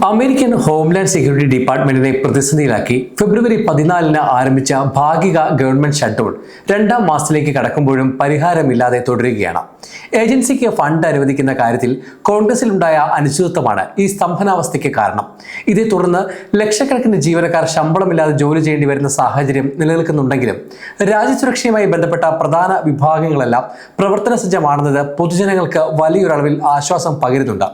American homeland security ഡിപ്പാർട്ട്മെന്റിനെ പ്രതിസന്ധിയിലാക്കി ഫെബ്രുവരി 14-ന് ആരംഭിച്ച ഭാഗിക government shutdown രണ്ടാം മാസത്തിലേക്ക് കടക്കുമ്പോഴും പരിഹാരമില്ലാതെ തുടരുകയാണ്. ഏജൻസിക്ക് ഫണ്ട് അനുവദിക്കുന്ന കാര്യത്തിൽ കോൺഗ്രസിലുണ്ടായ അനിശ്ചിതത്വമാണ് ഈ സ്തംഭനാവസ്ഥയ്ക്ക് കാരണം. ഇതേ തുടർന്ന് ലക്ഷക്കണക്കിന് ജീവനക്കാർ ശമ്പളമില്ലാതെ ജോലി ചെയ്യേണ്ടി വരുന്ന സാഹചര്യം നിലനിൽക്കുന്നുണ്ടെങ്കിലും രാജ്യസുരക്ഷയുമായി ബന്ധപ്പെട്ട പ്രധാന വിഭാഗങ്ങളെല്ലാം പ്രവർത്തന സജ്ജമാണെന്നത് പൊതുജനങ്ങൾക്ക് വലിയൊരളവിൽ ആശ്വാസം പകരുന്നുണ്ട്.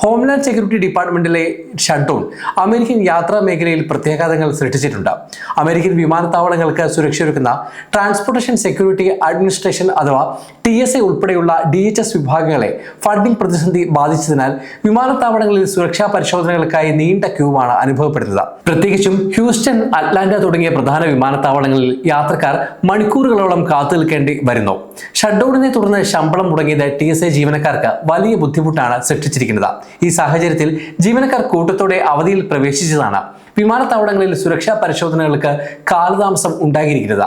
ഹോംലാൻഡ് സെക്യൂരിറ്റി ഡിപ്പാർട്ട്മെന്റിലെ ഷട്ട്ഡൗൺ അമേരിക്കൻ യാത്രാ മേഖലയിൽ പ്രത്യാഘാതങ്ങൾ സൃഷ്ടിച്ചിട്ടുണ്ട്. അമേരിക്കൻ വിമാനത്താവളങ്ങൾക്ക് സുരക്ഷയൊരുക്കുന്ന ട്രാൻസ്പോർട്ടേഷൻ സെക്യൂരിറ്റി അഡ്മിനിസ്ട്രേഷൻ അഥവാ TSA ഉൾപ്പെടെയുള്ള DHS വിഭാഗങ്ങളെ ഫണ്ടിംഗ് പ്രതിസന്ധി ബാധിച്ചതിനാൽ വിമാനത്താവളങ്ങളിൽ സുരക്ഷാ പരിശോധനകൾക്കായി നീണ്ട ക്യൂവാണ് അനുഭവപ്പെടുന്നത്. പ്രത്യേകിച്ചും ഹ്യൂസ്റ്റൺ, അറ്റ്ലാന്റ തുടങ്ങിയ പ്രധാന വിമാനത്താവളങ്ങളിൽ യാത്രക്കാർ മണിക്കൂറുകളോളം കാത്തു നിൽക്കേണ്ടി വരുന്നു. ഷട്ട്ഡൗണിനെ തുടർന്ന് ശമ്പളം മുടങ്ങിയത് TSA ജീവനക്കാർക്ക് വലിയ ബുദ്ധിമുട്ടാണ് സൃഷ്ടിച്ചിരിക്കുന്നത്. ഈ സാഹചര്യത്തിൽ ജീവനക്കാർ കൂട്ടത്തോടെ അവധിയിൽ പ്രവേശിച്ചതാണ് വിമാനത്താവളങ്ങളിൽ സുരക്ഷാ പരിശോധനകൾക്ക് കാലതാമസം ഉണ്ടായിരിക്കുന്നത്.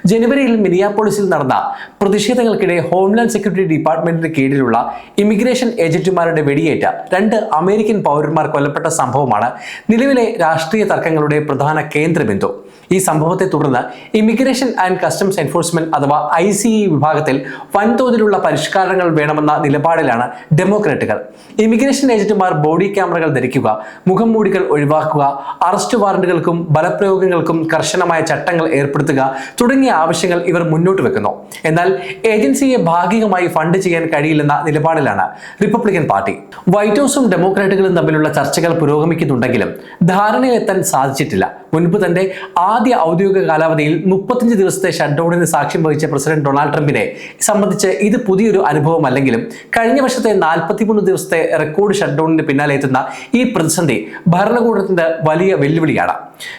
ജനുവരിയിൽ മിനിയാപോളിസിൽ നടന്ന പ്രതിഷേധങ്ങൾക്കിടെ ഹോംലാൻഡ് സെക്യൂരിറ്റി ഡിപ്പാർട്ട്മെന്റിന് കീഴിലുള്ള ഇമിഗ്രേഷൻ ഏജന്റുമാരുടെ വെടിയേറ്റ 2 അമേരിക്കൻ പൗരന്മാർ കൊല്ലപ്പെട്ട സംഭവമാണ് നിലവിലെ രാഷ്ട്രീയ തർക്കങ്ങളുടെ പ്രധാന കേന്ദ്രബിന്ദു. ഈ സംഭവത്തെ തുടർന്ന് ഇമിഗ്രേഷൻ ആൻഡ് കസ്റ്റംസ് എൻഫോഴ്സ്മെന്റ് അഥവാ ICE വിഭാഗത്തിൽ വൻതോതിലുള്ള പരിഷ്കാരങ്ങൾ വേണമെന്ന നിലപാടിലാണ് ഡെമോക്രാറ്റുകൾ. ഇമിഗ്രേഷൻ ഏജന്റുമാർ ബോഡി ക്യാമറകൾ ധരിക്കുക, മുഖം മൂടികൾ ഒഴിവാക്കുക, അറസ്റ്റ് വാറന്റുകൾക്കും ബലപ്രയോഗങ്ങൾക്കും കർശനമായ ചട്ടങ്ങൾ ഏർപ്പെടുത്തുക തുടങ്ങിയ ആവശ്യങ്ങൾ ഇവർ മുന്നോട്ട് വെക്കുന്നു. എന്നാൽ ഏജൻസിയെ ഭാഗികമായി ഫണ്ട് ചെയ്യാൻ കഴിയില്ലെന്ന നിലപാടിലാണ് റിപ്പബ്ലിക്കൻ പാർട്ടി. വൈറ്റ് ഹൗസും ഡെമോക്രാറ്റുകളും തമ്മിലുള്ള ചർച്ചകൾ പുരോഗമിക്കുന്നുണ്ടെങ്കിലും ധാരണയിലെത്താൻ സാധിച്ചിട്ടില്ല. മുൻപ് തന്റെ ആദ്യ ഔദ്യോഗിക കാലാവധിയിൽ 35 ദിവസത്തെ ഷട്ട്ഡൗണിന് സാക്ഷ്യം വഹിച്ച പ്രസിഡന്റ് ഡൊണാൾഡ് ട്രംപിനെ സംബന്ധിച്ച് ഇത് പുതിയൊരു അനുഭവമല്ലെങ്കിലും കഴിഞ്ഞ വർഷത്തെ 43 ദിവസത്തെ റെക്കോർഡ് ഷട്ട്ഡൗണിന് പിന്നാലെ എത്തുന്ന ഈ പ്രതിസന്ധി ഭരണകൂടത്തിന്റെ വലിയ വെല്ലുവിളിയാണ്.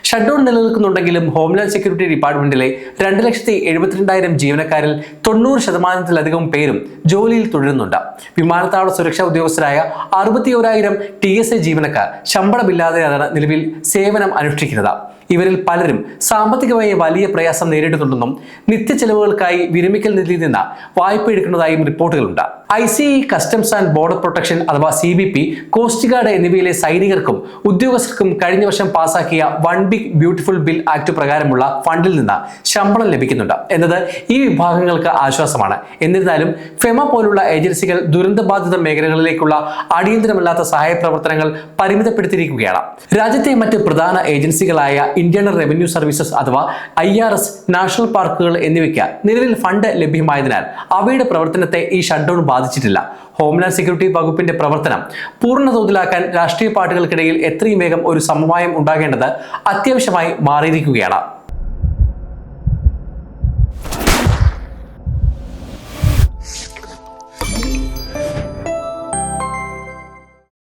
ഷട്ട്ഡൗൺ നിലനിൽക്കുന്നുണ്ടെങ്കിലും ഹോംലാൻഡ് സെക്യൂരിറ്റി ഡിപ്പാർട്ട്മെന്റിലെ 2,72,000 ജീവനക്കാരിൽ 90% പേരും ജോലിയിൽ തുടരുന്നുണ്ട്. വിമാനത്താവള സുരക്ഷാ ഉദ്യോഗസ്ഥരായ 61,000 TSA ജീവനക്കാർ ശമ്പളമില്ലാതെയാണ് നിലവിൽ സേവനം അനുഷ്ഠിക്കുന്നത്. ഇവരിൽ പലരും സാമ്പത്തികമായി വലിയ പ്രയാസം നേരിടുന്നുണ്ടെന്നും നിത്യചെലവുകൾക്കായി വിരമിക്കൽ നിധിയിൽ നിന്ന് വായ്പ എടുക്കുന്നതായും റിപ്പോർട്ടുകളുണ്ട്. ICE, customs and border protection അഥവാ CBP, കോസ്റ്റ് ഗാർഡ് എന്നിവയിലെ സൈനികർക്കും ഉദ്യോഗസ്ഥർക്കും കഴിഞ്ഞ വർഷം പാസാക്കിയ one big beautiful bill act പ്രകാരമുള്ള ഫണ്ടിൽ നിന്ന് ശമ്പളം ലഭിക്കുന്നുണ്ട് എന്നത് ഈ വിഭാഗങ്ങൾക്ക് ആശ്വാസമാണ്. എന്നിരുന്നാലും ഫെമ പോലുള്ള ഏജൻസികൾ ദുരന്തബാധിത മേഖലകളിലേക്കുള്ള അടിയന്തരമല്ലാത്ത സഹായ പ്രവർത്തനങ്ങൾ പരിമിതപ്പെടുത്തിയിരിക്കുകയാണ്. രാജ്യത്തെ മറ്റ് പ്രധാന ഏജൻസികളായ ഇന്റേണൽ റവന്യൂ സർവീസസ് അഥവാ IRS, നാഷണൽ പാർക്കുകൾ എന്നിവയ്ക്ക് നിലവിൽ ഫണ്ട് ലഭ്യമായതിനാൽ അവയുടെ പ്രവർത്തനത്തെ ഈ ഷട്ട്ഡൗൺ ബാധിച്ചിട്ടില്ല. ഹോംലാൻഡ് സെക്യൂരിറ്റി വകുപ്പിന്റെ പ്രവർത്തനം പൂർണ്ണ തോതിലാക്കാൻ രാഷ്ട്രീയ പാർട്ടികൾക്കിടയിൽ എത്രയും വേഗം ഒരു സമവായം ഉണ്ടാകേണ്ടത് അത്യാവശ്യമായി മാറിയിരിക്കുകയാണ്.